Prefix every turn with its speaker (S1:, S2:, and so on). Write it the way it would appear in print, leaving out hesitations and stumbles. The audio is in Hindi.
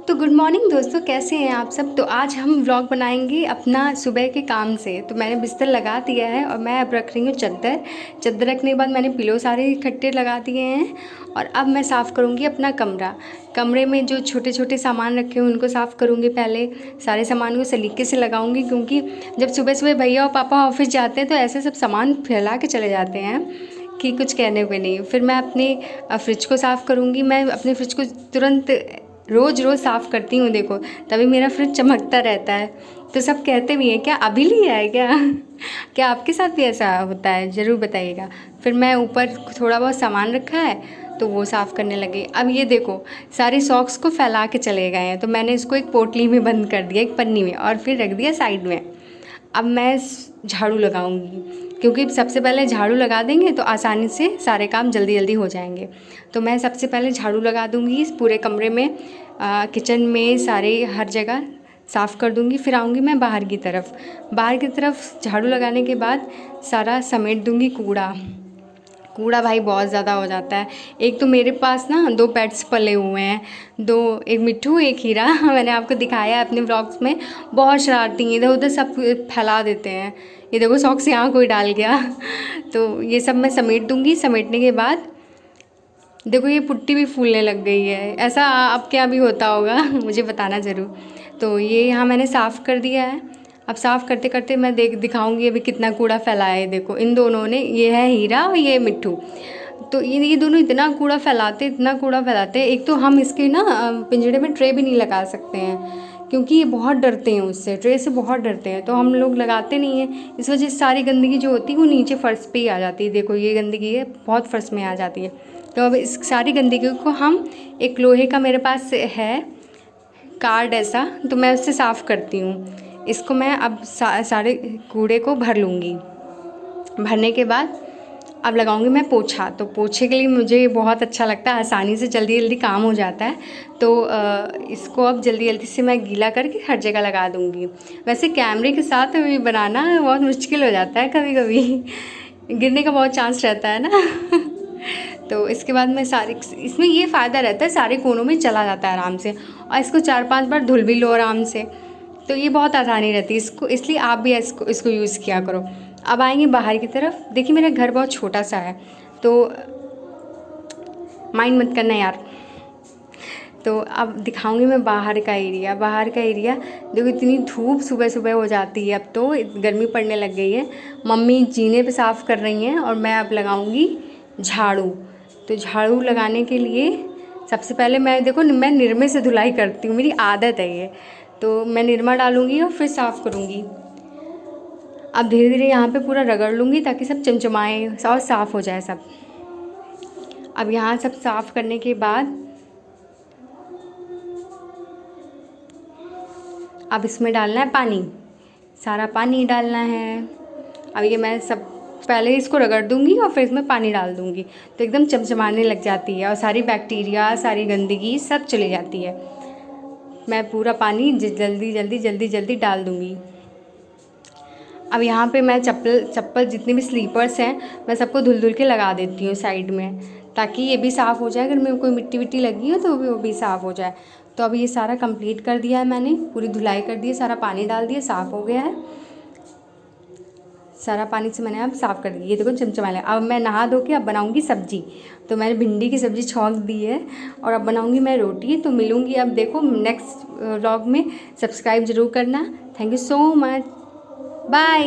S1: तो गुड मॉर्निंग दोस्तों, कैसे हैं आप सब। तो आज हम व्लॉग बनाएंगे अपना सुबह के काम से। तो मैंने बिस्तर लगा दिया है और मैं अब रख रही हूँ चादर रखने के बाद मैंने पिलो सारे इकट्ठे लगा दिए हैं। और अब मैं साफ़ करूँगी अपना कमरे में जो छोटे छोटे सामान रखे हुए उनको साफ़ करूँगी। पहले सारे सामान को सलीके से लगाऊँगी, क्योंकि जब सुबह सुबह भैया और पापा ऑफिस जाते हैं तो ऐसे सब सामान फैला के चले जाते हैं कि कुछ कहने को नहीं। फिर मैं अपने फ्रिज को साफ़ करूँगी। मैं अपने फ्रिज को तुरंत रोज़ साफ़ करती हूँ, देखो तभी मेरा फ्रिज चमकता रहता है। तो सब कहते भी हैं क्या अभी लिया है क्या क्या आपके साथ भी ऐसा होता है, ज़रूर बताइएगा। फिर मैं ऊपर थोड़ा बहुत सामान रखा है तो वो साफ़ करने लगे। अब ये देखो सारे सॉक्स को फैला के चले गए हैं, तो मैंने इसको एक पोटली में बंद कर दिया, एक पन्नी में, और फिर रख दिया साइड में। अब मैं झाड़ू लगाऊंगी, क्योंकि सबसे पहले झाड़ू लगा देंगे तो आसानी से सारे काम जल्दी जल्दी हो जाएंगे। तो मैं सबसे पहले झाड़ू लगा दूंगी इस पूरे कमरे में, किचन में सारे हर जगह साफ़ कर दूंगी। फिर आऊँगी मैं बाहर की तरफ झाड़ू लगाने के बाद सारा समेट दूंगी। कूड़ा भाई बहुत ज़्यादा हो जाता है। एक तो मेरे पास ना 2 पेट्स पले हुए हैं, एक मिट्ठू एक हीरा मैंने आपको दिखाया है अपने व्लॉग्स में। बहुत शरारती हैं, इधर उधर सब फैला देते हैं। ये देखो सॉक्स यहाँ कोई डाल गया तो ये सब मैं समेट दूँगी। समेटने के बाद देखो ये पुट्टी भी फूलने लग गई है। ऐसा आपके यहाँ भी होता होगा मुझे बताना ज़रूर। तो ये यहाँ मैंने साफ़ कर दिया है। अब साफ़ करते करते मैं दिखाऊंगी अभी कितना कूड़ा फैलाया है। देखो इन दोनों ने, ये है हीरा और ये मिट्ठू, तो ये दोनों इतना कूड़ा फैलाते। एक तो हम इसके ना पिंजड़े में ट्रे भी नहीं लगा सकते हैं, क्योंकि ये बहुत डरते हैं उससे, ट्रे से बहुत डरते हैं, तो हम लोग लगाते नहीं हैं। इस वजह से सारी गंदगी जो होती है वो नीचे फ़र्श पे ही आ जाती है। देखो ये गंदगी है बहुत फ़र्श में आ जाती है। तो अब इस सारी गंदगी को हम, एक लोहे का मेरे पास है कार्ड ऐसा, तो मैं उससे साफ़ करती हूँ। इसको मैं अब सारे कूड़े को भर लूँगी। भरने के बाद अब लगाऊंगी मैं पोछा। तो पोछे के लिए मुझे बहुत अच्छा लगता है, आसानी से जल्दी जल्दी काम हो जाता है। तो इसको अब जल्दी जल्दी से मैं गीला करके हर जगह लगा दूँगी। वैसे कैमरे के साथ बनाना बहुत मुश्किल हो जाता है, कभी कभी गिरने का बहुत चांस रहता है ना तो इसके बाद मैं इसमें ये फ़ायदा रहता है, सारे कोनों में चला जाता है आराम से, और इसको 4-5 बार धुल भी लो आराम से। तो ये बहुत आसानी रहती है इसको, इसलिए आप भी इसको यूज़ किया करो। अब आएंगे बाहर की तरफ। देखिए मेरा घर बहुत छोटा सा है, तो माइंड मत करना यार। तो अब दिखाऊंगी मैं बाहर का एरिया। देखो इतनी धूप सुबह सुबह हो जाती है, अब तो गर्मी पड़ने लग गई है। मम्मी जीने पे साफ़ कर रही हैं और मैं अब लगाऊंगी झाड़ू। तो झाड़ू लगाने के लिए सबसे पहले मैं निरमे से धुलाई करती हूँ, मेरी आदत है ये। तो मैं निरमा डालूँगी और फिर साफ़ करूँगी। अब धीरे धीरे यहाँ पे पूरा रगड़ लूँगी ताकि सब चमचमाए और साफ़ हो जाए सब। अब यहाँ सब साफ़ करने के बाद अब इसमें डालना है पानी, सारा पानी डालना है। अब ये मैं सब पहले इसको रगड़ दूँगी और फिर इसमें पानी डाल दूँगी, तो एकदम चमचमाने लग जाती है और सारी बैक्टीरिया सारी गंदगी सब चली जाती है। मैं पूरा पानी जल्दी डाल दूँगी। अब यहाँ पे मैं चप्पल जितने भी स्लीपर्स हैं मैं सबको धुल के लगा देती हूँ साइड में, ताकि ये भी साफ़ हो जाए। अगर मेरे कोई मिट्टी विट्टी लगी है तो वो भी साफ़ हो जाए। तो अब ये सारा कंप्लीट कर दिया है मैंने, पूरी धुलाई कर दी है, सारा पानी डाल दिया, साफ़ हो गया है। सारा पानी से मैंने अब साफ़ कर दिया। ये देखो चमचमाने। अब मैं नहा धो के अब बनाऊँगी सब्ज़ी। तो मैंने भिंडी की सब्ज़ी छौंक दी है और अब बनाऊँगी मैं रोटी। तो मिलूँगी अब देखो नेक्स्ट व्लॉग में। सब्सक्राइब ज़रूर करना। Thank you so much, bye.